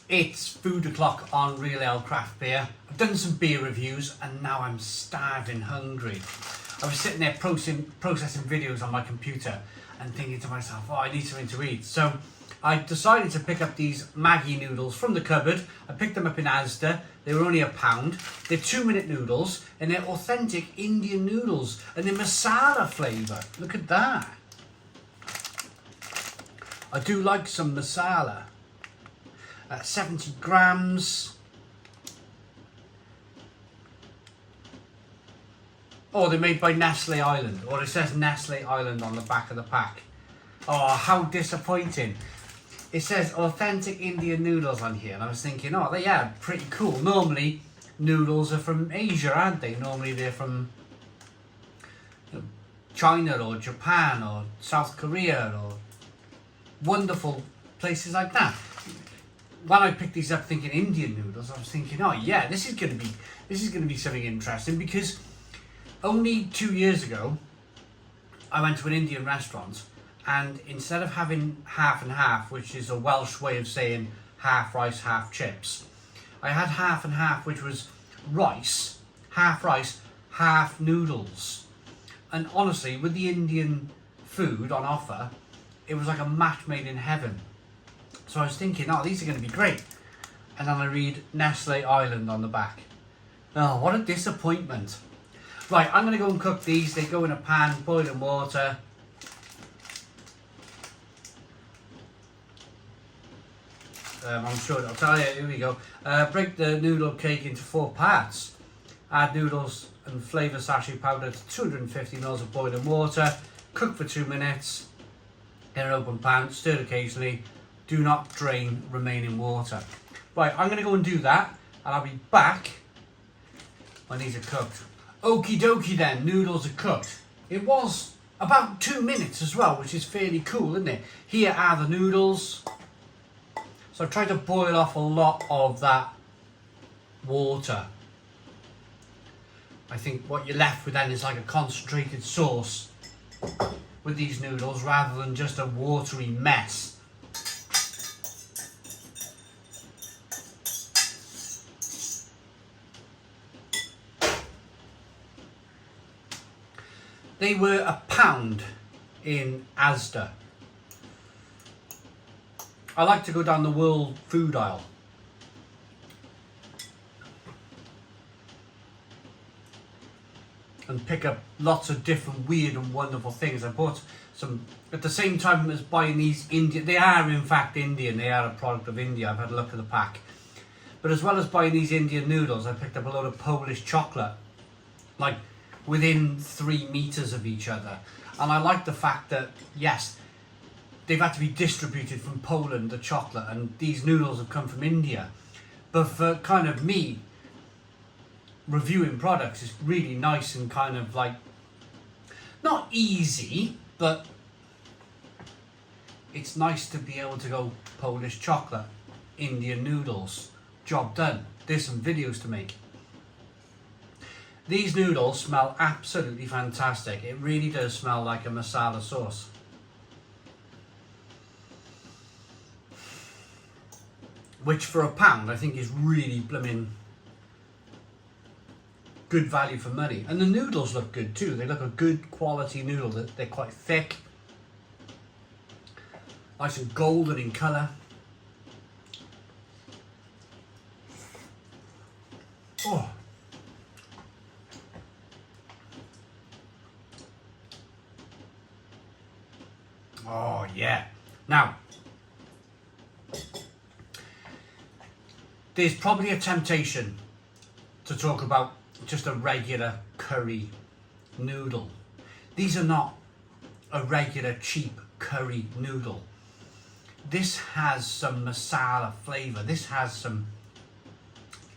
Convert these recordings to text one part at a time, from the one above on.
It's food o'clock on Real Ale Craft Beer. I've done some beer reviews and now I'm starving hungry. I was sitting there processing videos on my computer and thinking to myself, oh, I need something to eat. So I decided to pick up these Maggi noodles from the cupboard. I picked them up in Asda. They were only £1. They're 2-minute noodles and they're authentic Indian noodles and they're masala flavour. Look at that. I do like some masala. 70 grams. Oh, they're made by Nestle Island, or it says Nestle Island on the back of the pack. Oh, how disappointing. It says authentic Indian noodles on here, and I was thinking, oh, yeah, pretty cool. Normally, noodles are from Asia, aren't they? Normally they're from China or Japan or South Korea or wonderful places like that. When I picked these up thinking Indian noodles, I was thinking, oh yeah, this is gonna be something interesting, because only 2 years ago I went to an Indian restaurant, and instead of having half and half, which is a Welsh way of saying half rice, half chips, I had half and half, which was rice, half noodles. And honestly, with the Indian food on offer, it was like a match made in heaven. So I was thinking, oh, these are going to be great. And then I read Nestle Island on the back. Oh, what a disappointment. Right, I'm going to go and cook these. They go in a pan, boiling water. I'm sure I'll tell you. Here we go. Break the noodle cake into 4 parts. Add noodles and flavour sachet powder to 250 ml of boiling water. Cook for 2 minutes in an open pan. Stir occasionally. Do not drain remaining water. Right, I'm going to go and do that, and I'll be back when these are cooked. Okie dokie then, noodles are cooked. It was about 2 minutes as well, which is fairly cool, isn't it? Here are the noodles. So I've tried to boil off a lot of that water. I think what you're left with then is like a concentrated sauce with these noodles, rather than just a watery mess. They were £1 in Asda. I like to go down the world food aisle. And pick up lots of different weird and wonderful things. I bought some, at the same time as buying these Indian, they are in fact Indian, they are a product of India, I've had a look at the pack. But as well as buying these Indian noodles, I picked up a load of Polish chocolate. Like, within 3 meters of each other. And I like the fact that, yes, they've had to be distributed from Poland, the chocolate, and these noodles have come from India. But for kind of me, reviewing products is really nice and kind of like, not easy, but it's nice to be able to go Polish chocolate, Indian noodles, job done. There's some videos to make. These noodles smell absolutely fantastic. It really does smell like a masala sauce. Which for £1 I think is really blooming good value for money. And the noodles look good too. They look a good quality noodle. They're quite thick. Nice and golden in colour. Oh. Oh yeah. Now, there's probably a temptation to talk about just a regular curry noodle. These are not a regular cheap curry noodle. This has some masala flavour. This has some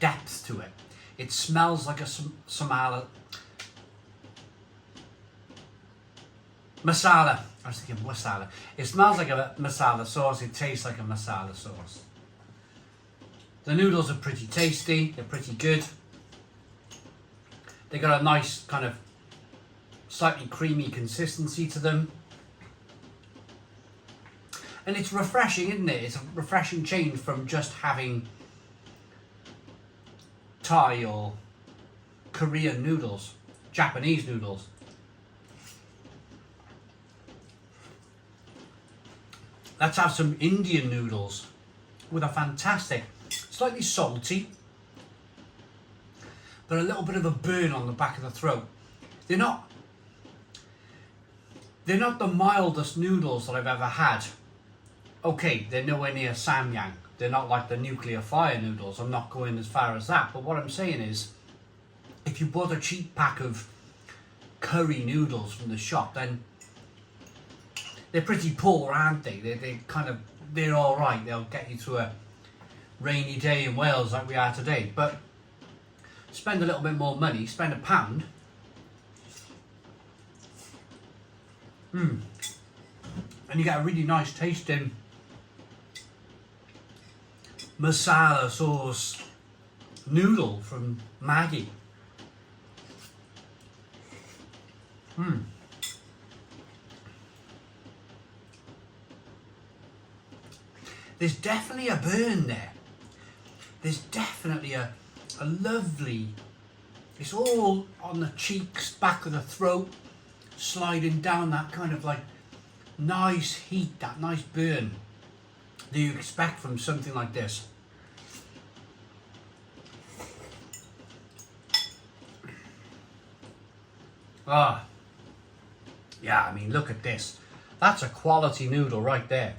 depth to it. It smells like a masala. I was thinking masala. It smells like a masala sauce. It tastes like a masala sauce. The noodles are pretty tasty. They're pretty good. They got a nice kind of slightly creamy consistency to them. And it's refreshing, isn't it? It's a refreshing change from just having Thai or Korean noodles, Japanese noodles. Let's have some Indian noodles with a fantastic, slightly salty, but a little bit of a burn on the back of the throat. They're not the mildest noodles that I've ever had. Okay, they're nowhere near Samyang. They're not like the nuclear fire noodles. I'm not going as far as that. But what I'm saying is, if you bought a cheap pack of curry noodles from the shop, then they're pretty poor, aren't they? They're all right. They'll get you through a rainy day in Wales like we are today. But spend a little bit more money. Spend £1. And you get a really nice tasting masala sauce noodle from Maggi. There's definitely a burn there. There's definitely a lovely, it's all on the cheeks, back of the throat, sliding down, that kind of like nice heat, that nice burn that you expect from something like this. Ah, yeah, I mean, look at this. That's a quality noodle right there.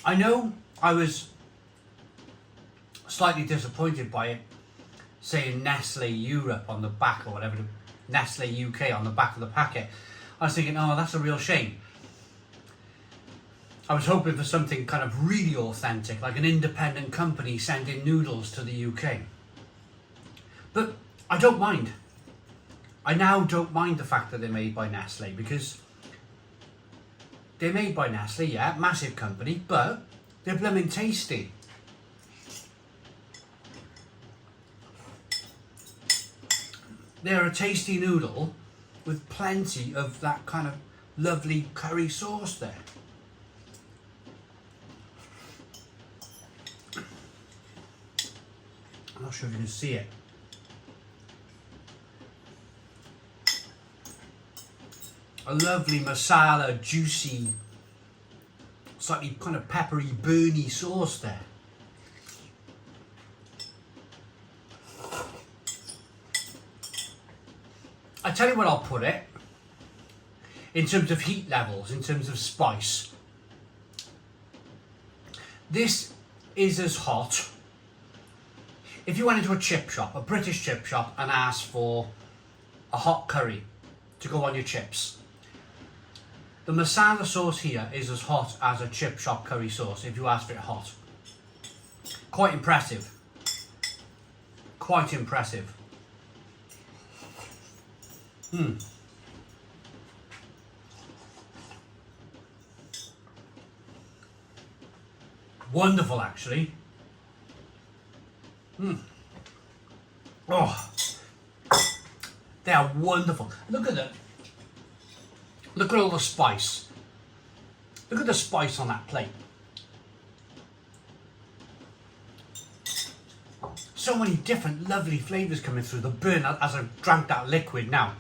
I know I was slightly disappointed by it saying Nestle Europe on the back, or whatever, Nestle UK on the back of the packet. I was thinking, oh, that's a real shame. I was hoping for something kind of really authentic, like an independent company sending noodles to the UK. But I don't mind. I now don't mind the fact that they're made by Nestle, because they're made by Nestle, yeah, massive company, but they're blooming tasty. They're a tasty noodle with plenty of that kind of lovely curry sauce there. I'm not sure if you can see it. A lovely masala, juicy, slightly kind of peppery, burny sauce there. I tell you what, I'll put it in terms of heat levels, in terms of spice. This is as hot. If you went into a chip shop, a British chip shop, and asked for a hot curry to go on your chips, the masala sauce here is as hot as a chip shop curry sauce if you ask for it hot. Quite impressive. Quite impressive. Wonderful, actually. Oh, they are wonderful. Look at that. Look at all the spice. Look at the spice on that plate. So many different lovely flavours coming through. The burn, as I've drank that liquid now,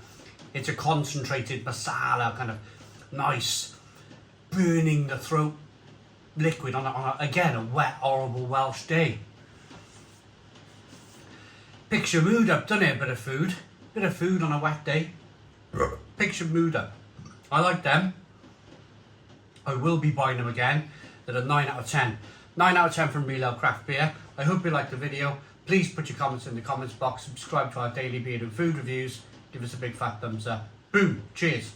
it's a concentrated masala, kind of nice, burning the throat liquid on again, a wet, horrible Welsh day. Picks your mood up, doesn't it? A bit of food. Bit of food on a wet day. Picks your mood up. I like them. I will be buying them again. They're a 9 out of 10. 9 out of 10 from Real Ale Craft Beer. I hope you liked the video. Please put your comments in the comments box. Subscribe to our daily beer and food reviews. Give us a big fat thumbs up. Boom. Cheers.